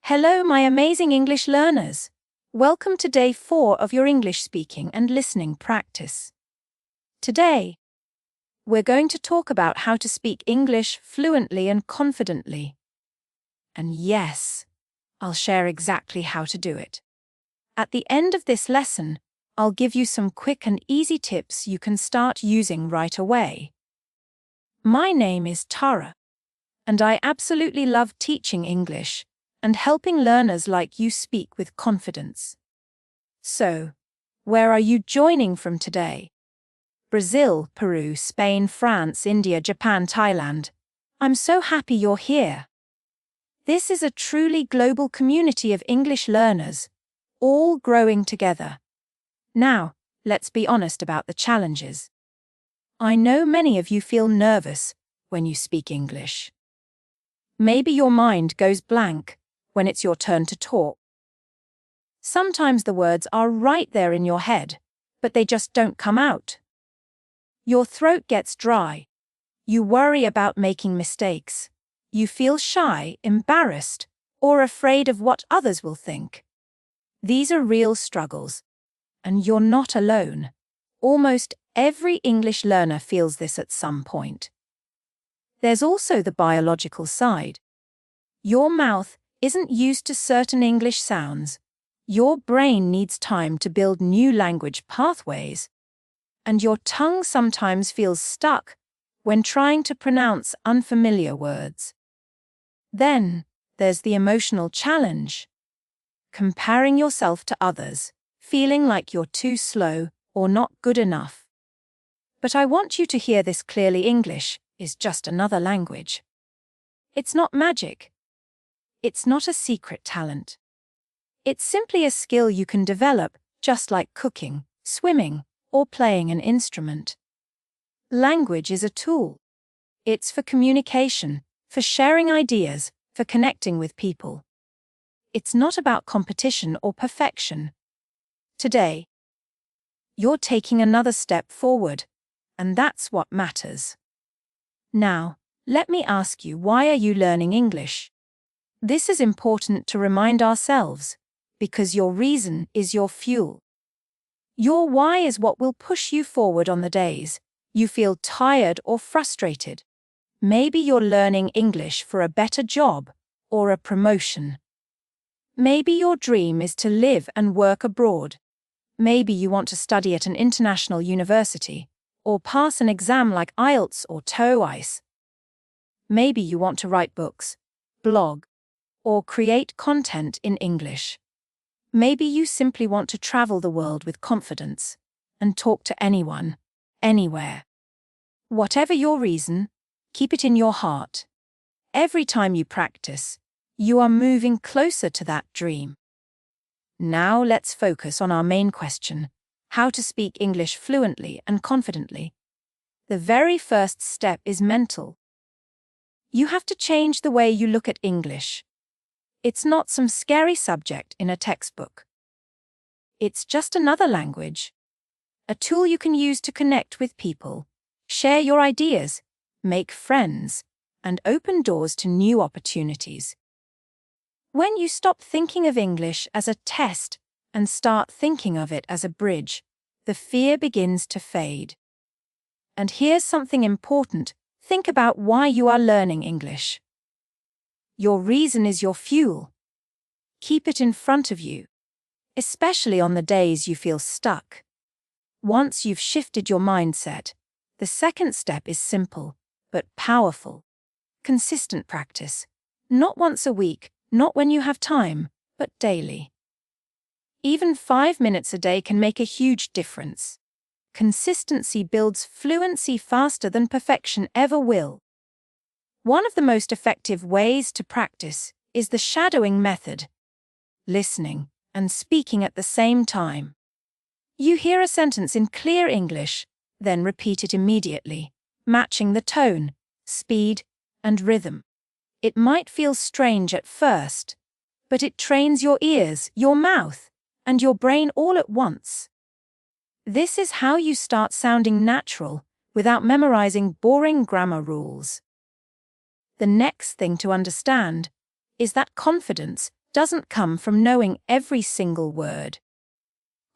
Hello, my amazing English learners. Welcome to day 4 of your English speaking and listening practice. Today, we're going to talk about how to speak English fluently and confidently. And yes, I'll share exactly how to do it. At the end of this lesson, I'll give you some quick and easy tips you can start using right away. My name is Tara, and I absolutely love teaching English and helping learners like you speak with confidence. So, where are you joining from today? Brazil, Peru, Spain, France, India, Japan, Thailand. I'm so happy you're here. This is a truly global community of English learners, all growing together. Now, let's be honest about the challenges. I know many of you feel nervous when you speak English. Maybe your mind goes blank when it's your turn to talk. Sometimes the words are right there in your head, but they just don't come out. Your throat gets dry. You worry about making mistakes. You feel shy, embarrassed, or afraid of what others will think. These are real struggles, and you're not alone. Almost every English learner feels this at some point. There's also the biological side. Your mouth isn't used to certain English sounds. Your brain needs time to build new language pathways. And your tongue sometimes feels stuck when trying to pronounce unfamiliar words. Then, there's the emotional challenge. Comparing yourself to others, feeling like you're too slow or not good enough. But I want you to hear this clearly: English is just another language. It's not magic. It's not a secret talent. It's simply a skill you can develop, just like cooking, swimming, or playing an instrument. Language is a tool. It's for communication, for sharing ideas, for connecting with people. It's not about competition or perfection. Today, you're taking another step forward, and that's what matters. Now, let me ask you, why are you learning English? This is important to remind ourselves, because your reason is your fuel. Your why is what will push you forward on the days you feel tired or frustrated. Maybe you're learning English for a better job or a promotion. Maybe your dream is to live and work abroad. Maybe you want to study at an international university or pass an exam like IELTS or TOEIC. Maybe you want to write books, blog, or create content in English. Maybe you simply want to travel the world with confidence and talk to anyone, anywhere. Whatever your reason, keep it in your heart. Every time you practice, you are moving closer to that dream. Now let's focus on our main question: how to speak English fluently and confidently. The very first step is mental. You have to change the way you look at English. It's not some scary subject in a textbook. It's just another language. A tool you can use to connect with people, share your ideas, make friends, and open doors to new opportunities. When you stop thinking of English as a test and start thinking of it as a bridge, the fear begins to fade. And here's something important: think about why you are learning English. Your reason is your fuel. Keep it in front of you, especially on the days you feel stuck. Once you've shifted your mindset, the second step is simple, but powerful. Consistent practice. Not once a week, not when you have time, but daily. Even 5 minutes a day can make a huge difference. Consistency builds fluency faster than perfection ever will. One of the most effective ways to practice is the shadowing method: listening and speaking at the same time. You hear a sentence in clear English, then repeat it immediately, matching the tone, speed, and rhythm. It might feel strange at first, but it trains your ears, your mouth, and your brain all at once. This is how you start sounding natural without memorizing boring grammar rules. The next thing to understand is that confidence doesn't come from knowing every single word.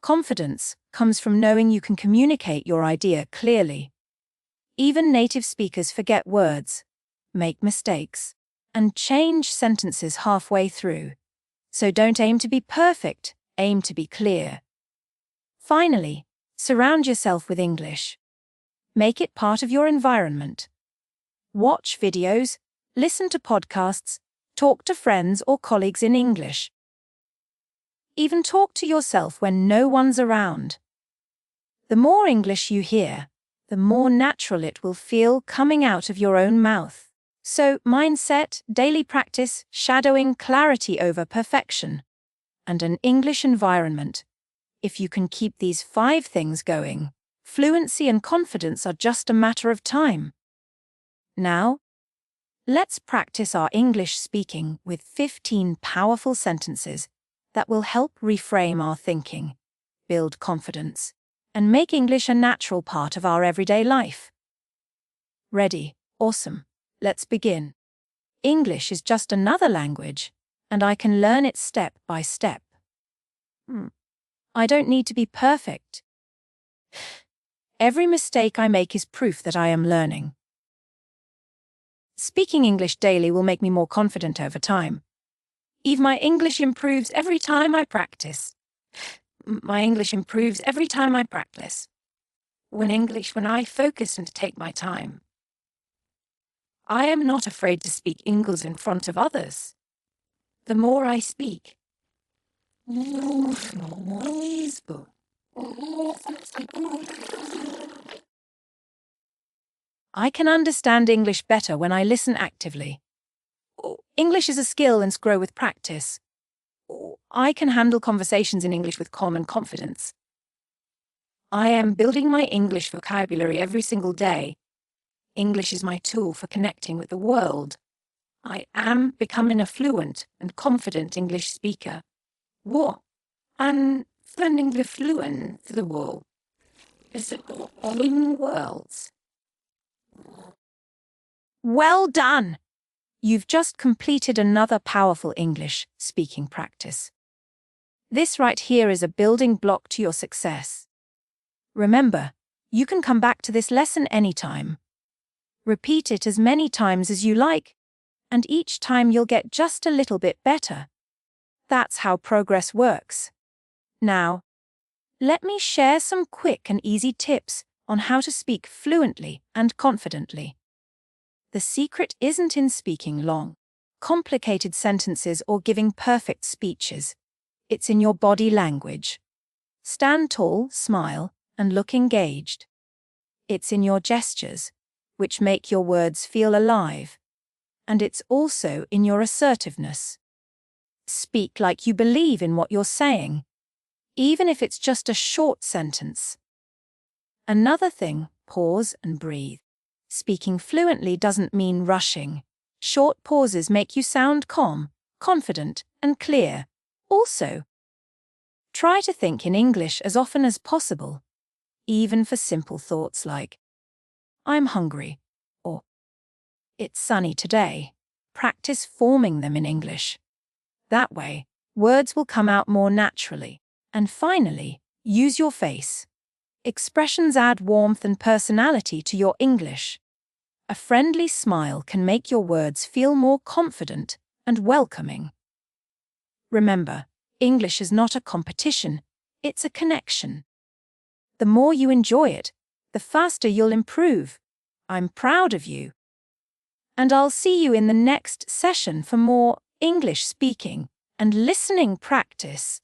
Confidence comes from knowing you can communicate your idea clearly. Even native speakers forget words, make mistakes, and change sentences halfway through. So don't aim to be perfect, aim to be clear. Finally, surround yourself with English. Make it part of your environment. Watch videos, listen to podcasts, talk to friends or colleagues in English. Even talk to yourself when no one's around. The more English you hear, the more natural it will feel coming out of your own mouth. So, mindset, daily practice, shadowing, clarity over perfection, and an English environment. If you can keep these 5 things going, fluency and confidence are just a matter of time. Now, let's practice our English speaking with 15 powerful sentences that will help reframe our thinking, build confidence, and make English a natural part of our everyday life. Ready? Awesome. Let's begin. English is just another language, and I can learn it step by step. I don't need to be perfect. Every mistake I make is proof that I am learning. Speaking English daily will make me more confident over time. Even my English improves every time I practice. My English improves every time I practice. When I focus and take my time. I am not afraid to speak English in front of others. The more I speak, I can understand English better when I listen actively. English is a skill and grow with practice. I can handle conversations in English with calm and confidence. I am building my English vocabulary every single day. English is my tool for connecting with the world. I am becoming a fluent and confident English speaker. And learning the fluent to the world is all in worlds. Well done! You've just completed another powerful English speaking practice. This right here is a building block to your success. Remember, you can come back to this lesson anytime. Repeat it as many times as you like, and each time you'll get just a little bit better. That's how progress works. Now, let me share some quick and easy tips on how to speak fluently and confidently. The secret isn't in speaking long, complicated sentences or giving perfect speeches. It's in your body language. Stand tall, smile, and look engaged. It's in your gestures, which make your words feel alive. And it's also in your assertiveness. Speak like you believe in what you're saying, even if it's just a short sentence. Another thing, pause and breathe. Speaking fluently doesn't mean rushing. Short pauses make you sound calm, confident, and clear. Also, try to think in English as often as possible, even for simple thoughts like, I'm hungry, or it's sunny today. Practice forming them in English. That way, words will come out more naturally. And finally, use your face. Expressions add warmth and personality to your English. A friendly smile can make your words feel more confident and welcoming. Remember, English is not a competition, it's a connection. The more you enjoy it, the faster you'll improve. I'm proud of you. And I'll see you in the next session for more English speaking and listening practice.